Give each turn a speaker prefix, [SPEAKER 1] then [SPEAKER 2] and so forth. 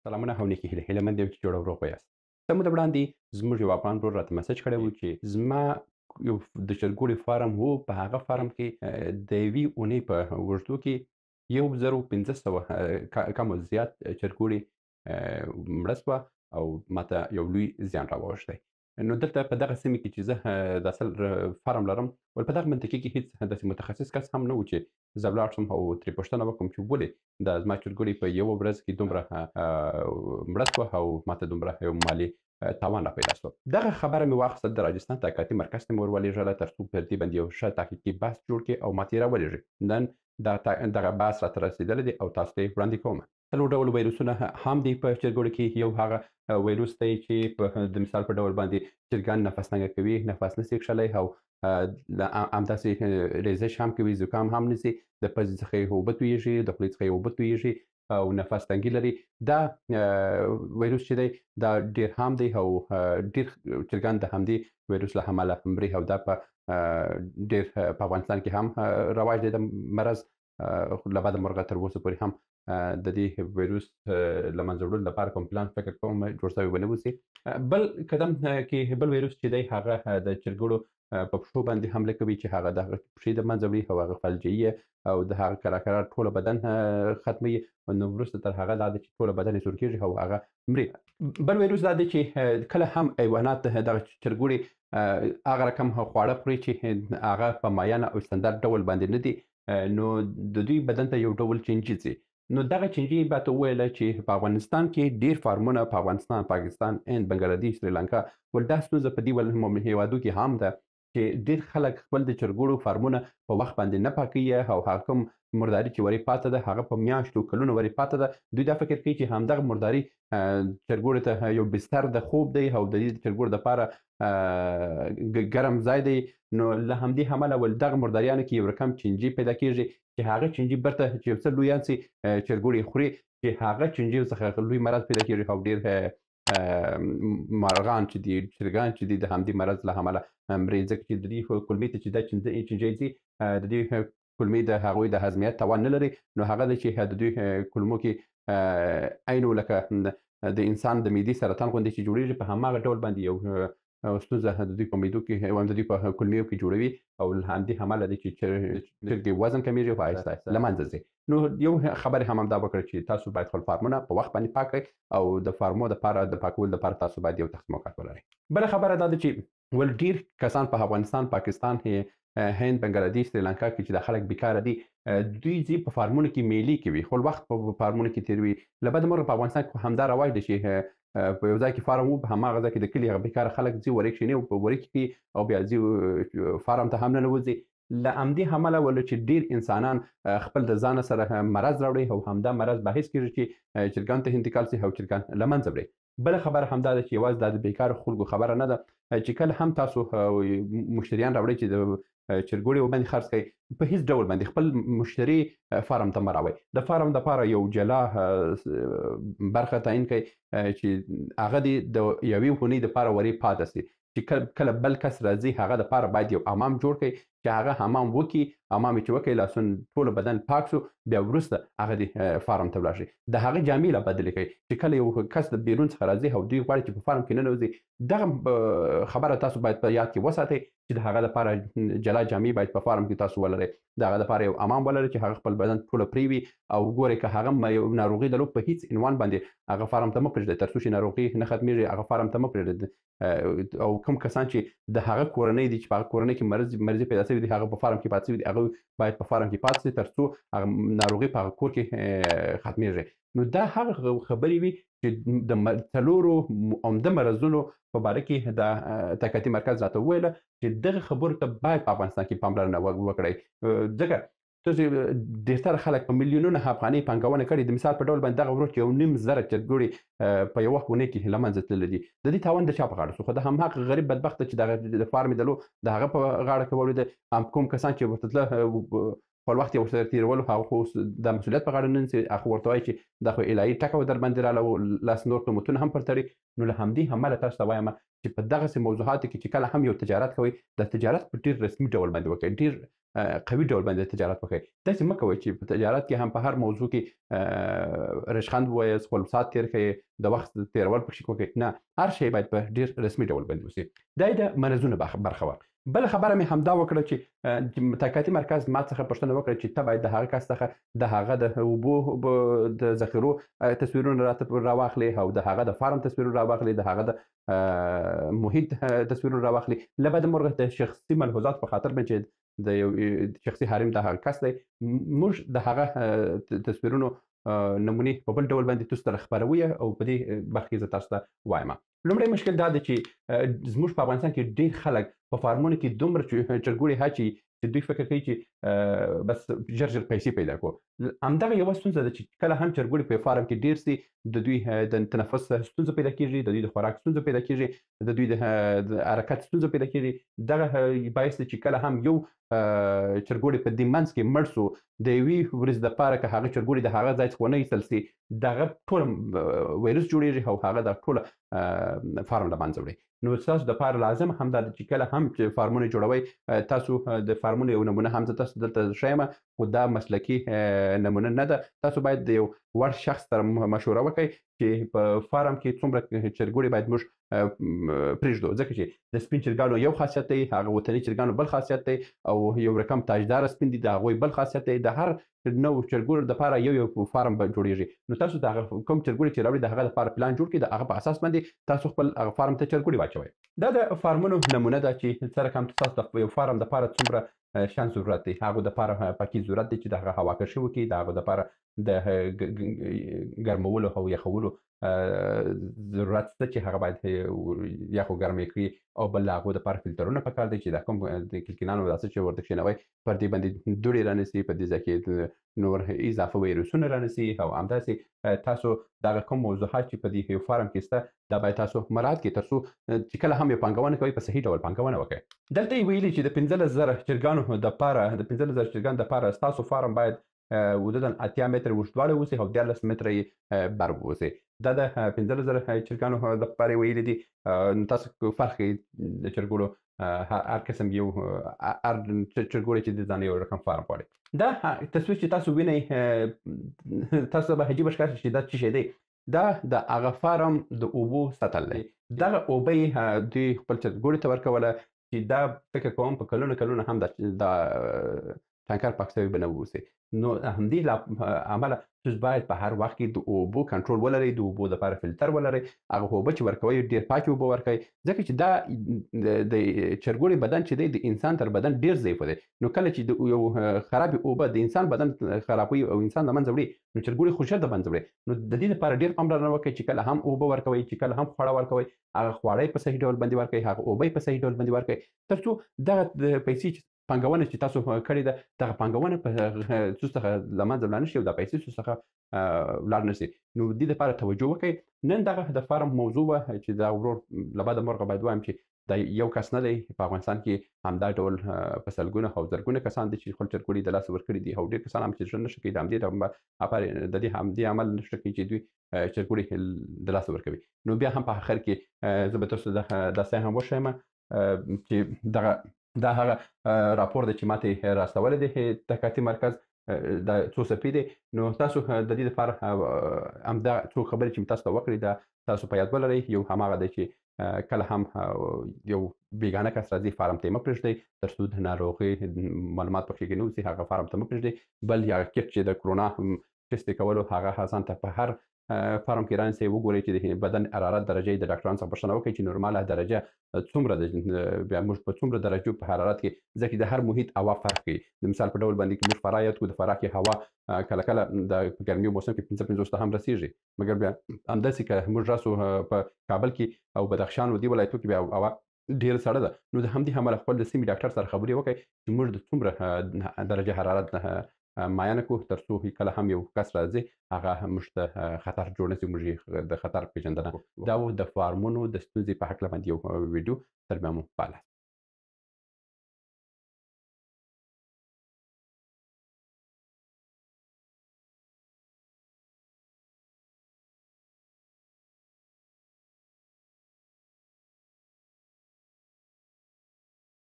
[SPEAKER 1] سلامونه او نیکې هیلې هیله مند یم چې جوړ او روغ به یاست. څه موده وړاندې زموږ یو افغان ورور راته مسج کړی و چې زما یو د چرګوړي فارم و، په هغه فارم کې د یوې اونۍ په اوږدو کې 1500 کم او زیات چرګوړي مړه سوه او ماته یو لوی زیان راواوښتی. نو دلته په دغه سیمې کې چې زه د اصل فارم لرم، ول په دغه منطقې کې هېڅ داسې متخصص کس هم نه و چې زه ولاړ شم او ترې پوښتنه وکړم چې ولې دا زما چرګوړي په یوه ورځ کې دومره مړه سوه او ماته دومره یو مالي تاوان راپیدا سو. دغه خبره مې واخیستل، د راجستان تحقیقاتي مرکز ته مې ور ولېږله تر څو پر دې باندې یو ښه تحقیقي بحث جوړ کړي او ماته یې راولېږي. نن دغه بحث راته رسېدلی دی او تاسو ته یې وړاندې کوم. څلور ډول ویروسونه هم دي په چرګوړو کې. یو هغه ویروس دی چې په د مثال په ډول باندې چرګان نفس تنګه کوي، نفس نسي کښلی او همداسې ریزش هم کوي، زکام هم نیسي، د پزې څخه یې اوبه تویېږي، د خولې څخه یې اوبه تویېږي او نفس تنګي لري. دا ویروس چې دی دا ډېر عام دی او ډېر چرګان د همدې ویروس له امله مري او دا په ډېر په افغانستان کې هم رواج دی د مرض. له بده مرغه تر اوسه پورې هم د دې ویروس له منځه وړلو لپاره کوم پلان فکر کوم جوړ شوی ونه اوسي. بل قدم کې بل ویروس چې دی هغه د چرګوړو په پښو باندې حمله کوي چې هغه دغه پښې د منځه وړي او هغه فلجوي او د هغه کراکرا ټوله بدن ختموي. نو وروسته تر هغه دا ده چې ټوله بدن یې سور کېږي او هغه مري. بل ویروس دا دی چې کله هم حیوانات دغه چرګوړي هغه رقم خواړه خوري چې هغه په معین او ستندرد ډول باندې نه دي، نو د دوی بدن ته یو ډول چینجي ځي. نو دغه چینجي راته وویله چې په افغانستان کې ډېر فارمونه په افغانستان، پاکستان، هند، بنګلادیش، سریلانکا، ول دا ستونزه په دې هېوادو کې هم ده چې ډېر خلک خپل د چرګوړو فارمونه په وخت باندې نه پاکوي او هغه کوم مرداري چې ورې پاته ده هغه په میاشتو کلونو ورې پاته ده. دوی دا فکر کوي چې همدغه مرداري چرګوړو ته یو بستر د خوب دی او د دې چرګوړو دپاره ګرم ځای دی. نو له همدې امله ول دغه مرداریانو کې یو رقم چینجي پیدا کېږي چې هغه چینجي بیرته چې یو څه لویان سي چرګوړي یې خوري چې هغه چینجیو څخه لوی مرض پیدا کېږي او ډېر مارغان چې دي، چرګان چې دي د همدې مرض له امله مري، ځکه چې د دې کولمې ته چې دا چینجي ځي د دې کولمې د هغوی د هضمیت توان نه لري. نو هغه دی چې د دوی کولمو کې عین لکه د انسان د معدې سرطان غوندې چې جوړېږي په هماغه ډول باندې یو ستونزه د دوی په معدو کې د دوی په کولمو کې جوړوي او له همدې امله دی چې چرګ وزن کمیږي او آهسته آهسته له منځه ځي. نو یو خبرې هم همدا وکړه چې تاسو باید خپل فارمونه په وخت باندې پاک کړئ او د فارمو دپاره د پاکولو دپاره تاسو باید یو تخت موقعیت ولرئ. بله خبره دا ده چې ول ډېر کسان په افغانستان، پاکستان، هند، بنګلادیش، سریلانکا کې چې دا خلک بیکاره دي، دوی ځي په فارمونو کې میلې کوي، خپل وخت په فارمونو کې تېروي. له بده مرغه په افغانستان کې همدا رواج دی چې په یو ځای کې فارم و، په هماغه ځای کې د کلي هغه بیکاره خلک ځي ورې کښېني او په ورې کې کوي او بیا ځي فارم ته هم ننوځي. له همدې امله ول چې ډېر انسانان خپل د ځانه سره مرض راوړي او همدا مرض باعث کېږي چې چرګانو ته انتقال سي او چرګان له منځه وړي. بله خبره همدا ده چې یوازې دا د بیکاره خلکو خبره نه ده چې کله هم تاسو مشتریان راوړئ چې د چرګوړي ورباندې خرڅ کوئ، په هېڅ ډول باندې خپل مشتري فارم ته مه راوئ. د فارم دپاره یو جلا برخه تعیین کړئ چې هغه دې د یوې اونۍ دپاره ورې پاته سي، چې کله بل کس راځي هغه دپاره باید یو حمام جوړ کړئ چې هغه حمام وکړي. حمام یې چې وکړي لاسونه ټوله بدن پاک سو، بیا وروسته هغه دې فارم ته ولاړ شي. د هغه جامې لا بدلې کړئ چې کله یو کس د بیرون څخه راځي او دوی غواړي چې په فارم کې ننوځي، دغه خبره تاسو باید په یاد کې وساتئ چې د هغه دپاره جلا جامې باید په فارم کې تاسو ولرئ. د هغه دپاره یو حمام ولرئ چې هغه خپل بدن ټوله پرېوي او وګورئ که هغه یو ناروغي درلود په هېڅ عنوان باندې هغه فارم ته مه پرېږدئ تر څو چې ناروغي نه ختمېږي، هغه فارم ته مه پرېږدئ. او کوم کسان چې د هغه کورنۍ دي چې په هغه کورنۍ کې مرضي پیدا شوي دي، هغه په فارم کې پاتې شوي دي، هغوی باید په فارم کې پاتې شي تر څو هغه ناروغي په هغه کور کې ختمېږي. نو دا هغه خبرې وي چې د څلورو عمده مرضونو په باره کې د تحقیقاتي مرکز راته وویله چې دغه خبرو ته باید په افغانستان کې پاملرنه وکړئ، ځکه تاسو ډېرتره خلک په میلیونونه افغانۍ پانګونه کړې. د مثال په ډول باندې دغه ورځ چې 1.5 چرګوړي په یوه اونۍ کې له منځه تللي دي، د دې تاوان د چا په غاړه سو؟ خو د هماغه غریب بدبخته چې دغه د فارم یې درلود د هغه په غاړه کې واوړېده. کوم کسان چې ورته تله خپل وخت یې ورسره تېرولو هغه خو اوس دا مسؤلیت په غاړه نه نیسي، هغه ورته وایي چې دا خو الهي ټکه در باندې رااله لاس نور قیمتونه هم پر تړي. نو له همدې امله تاسو ته وایم چې په دغسې موضوعاتو کې چې کله هم یو تجارت کوئ، د تجارت په ډېر رسمي ډول باندې وکړئ، ډېر قوي ډول باندې تجارت وکړئ. داسې مه کوئ چې په تجارت کې هم په هر موضوع کې ریشخند ووایاست، خپل ساعت تېر کړئ، د وخت تېرول پکې وکړئ. نه، هر شی باید په ډېر رسمي ډول باندې وسي. دا یې د مرضونو برخه وه. بله خبره مې همدا وکړه چې مطالعاتي مرکز ما څخه پوښتنه وکړه چې ته باید د هغه کس څخه د هغه د اوبو د ذخیرو تصویرونه راته راواخلې او د هغه د فارم تصویرونه راواخلې، د هغه د محیط تصویرونه راواخلې. له بده مرغه د شخصي ملحوظات په خاطر باندې چې د یو شخصي حریم د هغه کس دی، موږ د هغه تصویرونو نمونې په بل ډول باندې تاسو ته خپروي او په دې برخه کې زه تاسو ته وایم. لومړی مشکل دا دی چې زموږ په افغانستان کې ډېر خلک په فارمونو کې دومره چرګوړي اچوي چې دوی فکر کوي چې بس ژر ژر پیسې پیدا کړو. همدغه یوه ستونزه ده چې کله هم چرګوړي په فارم کې ډېر سي، د دوی د تنفس ستونزه پیدا کېږي، د دوی د خوراک ستونزه پیدا کېږي، د دوی د حرکت ستونزه پیدا کېږي. دغه باعث دی چې کله هم یو چرګوړی په دې منځ کې مړ سو، د یوې ورځې دپاره که هغه چرګوړي د هغه ځای څخه ونه ایستل سي، دغه ټوله ویروس جوړېږي او هغه دا ټوله فارم له منځه وړي. نو ستاسو دپاره لازم همدا ده چې کله هم چې فارمونه جوړوئ، تاسو د فارمونو یو نمونه هم زه تاسو دلته ښیم، خو دا مسلکي نمونه نه ده. تاسو باید د یو وړ شخص سره مشوره وکړئ چې په فارم کې څومره چرګوړي باید موږ پرېږدو، ځکه چې د سپین چرګانو یو خاصیت دی، هغه وطني چرګانو بل خاصیت دی، او یو رقم تاجداره سپین دي د هغوی بل خاصیت دی. د هر نوع چرګوړو دپاره یو فارم به جوړېږي. نو تاسو د هغه کوم چرګوړي چې راوړي د هغه دپاره پلان جوړ کړئ، د هغه په اساس باندې تاسو خپل هغه فارم ته چرګوړي واچوئ. دا د فارمونو نمونه ده چې څه رقم تاسو د یو فارم دپاره څومره شیان ضرورت دی. هغو دپاره پکې ضرورت دی چې د هغه هوا کشي وکړي، د هغو دپاره د ګرمولو او یخولو ضرورت شته چې هغه باید یخ او ګرم یې کړي، او بل د هغو دپاره فلټرونه پکار دی چې دا کوم د کلکینانو دا څه چې ورته کښېنوئ پر دې باندې دوړې رانیسي، په دې ځای کې نور اضافه ویروسونه رانیسي. او همداسې تاسو دغه کوم موضوعات چې په دې یو فارم کې شته دا باید تاسو مراعات کړئ، تر څو چې کله هم یې پانګونه کوئ په صحیح ډول پانګونه وکړئ. دلته یې ویلي چې د 15,000 چرګانو دپاره د 15,000 چرګانو دپاره ستاسو فارم باید حدوداً 80 متره اوږدوالی اوسي او 14 متره یې برب اوسي. دا د 15,000 چرګانو دپاره یې ویلي دي. نو تاسو فرق کوي د چرګوړو هر قسم یو هر چرګوړی چې د ځان یو رقم فارم غواړي. دا تصویر چې تاسو وینئ، تاسو به عجیبه ښکاري چې دا څه شی دی. دا د هغه فارم د اوبو سطل دی. دغه اوبه یې دوی خپل چرګوړي ته ورکوله چې دا فکر کوم په کلونه هم دا ټانکر پاک شوی به نه واوسي. نو همدې امله تاسو باید په هر وخت کې د اوبو کنټرول ولرئ، د اوبو دپاره فلټر ولرئ، هغه اوبه چې ورکوئ ډېر پاکې اوبه ورکوئ، ځکه چې دا د چرګوړي بدن چې دی د انسان تر بدن ډېر ضعیفه دی. نو کله چې د یو خرابې اوبه د انسان بدن خرابوي او انسان له منځه وړي، نو چرګوړي خو ژر د منځه وړي. نو د دې لپاره ډېر پاملرنه وکړئ چې کله هم اوبه ورکوئ، چې کله هم خواړه ورکوئ، هغه خواړه یې په صحیح ډول باندې ورکوئ، هغه اوبه یې په صحیح ډول باندې ورکوئ، تر څو دغه پیسې پانګونه چې تاسو کړې ده، دغه پانګونه په څه څخه له منځه ولاړ نه شي او دا پیسې څه څخه ولاړ نه شي. نو دې دپاره توجه وکړئ. نن دغه د فارم موضوع وه چې دا ورور له بده مرغه باید ووایم چې دا یو کس نه دی. په افغانستان کې همدا ډول په سلګونه او زرګونه کسان دي چې خپل چرګوړي د لاسه ورکړي دي، او ډېر کسان هم چې ژر نشه کوي د همدې عمل نشه کوي چې دوی چرګوړي د لاسه ورکوي. نو بیا هم په آخر کې زه به تاسو دا ځای هم وښیم چې دا هغه راپور دی چې ماته راستولی دی تحقیقاتي مرکز، دا څو صفحې دی. نو تاسو د دې دپاره همدا څو خبرې چې مې تاسو ته وکړې دا تاسو په یاد ولرئ. یو هماغه دی چې کله هم یو بیګانه کس راځي فارم ته یې مه پرېږدئ تر څو د ناروغۍ معلومات پکې کې نه اوسي، هغه فارم ته مه پرېږدئ. بل یا کټ چې د کرونا ټسټ یې کولو هغه ځان ته په هر فارم کې رانیسئ، وګورئ چې د بدن حرارت درجه یې د ډاکټرانو څخه پوښتنه وکړئ چې نورماله درجه څومره ده، بیا موږ په څومره درجو په حرارت کې، ځکه د هر محیط هوا فرق کوي. د مثال په ډول باندې که موږ فراه یاد کړو، د فراه کې هوا کله کله د ګرمي موسم کې 55 ته هم رسېږي، مګر بیا همداسې که موږ راسو په کابل کې او بدخشان و دې ولایتو کې بیا هوا ډېره سړه ده. نو د همدې امله خپل د سیمې ډاکټر سره خبرې وکړئ چې موږ د څومره درجه حرارت معاینه کړو، تر څو کله هم یو کس راځي هغه موږ ته خطر جوړ نه شي، موږ یې د خطر پېژندنه. دا و د فارمونو د ستونزې په هکله باندې یو ویډیو. تر بیا مو پاله.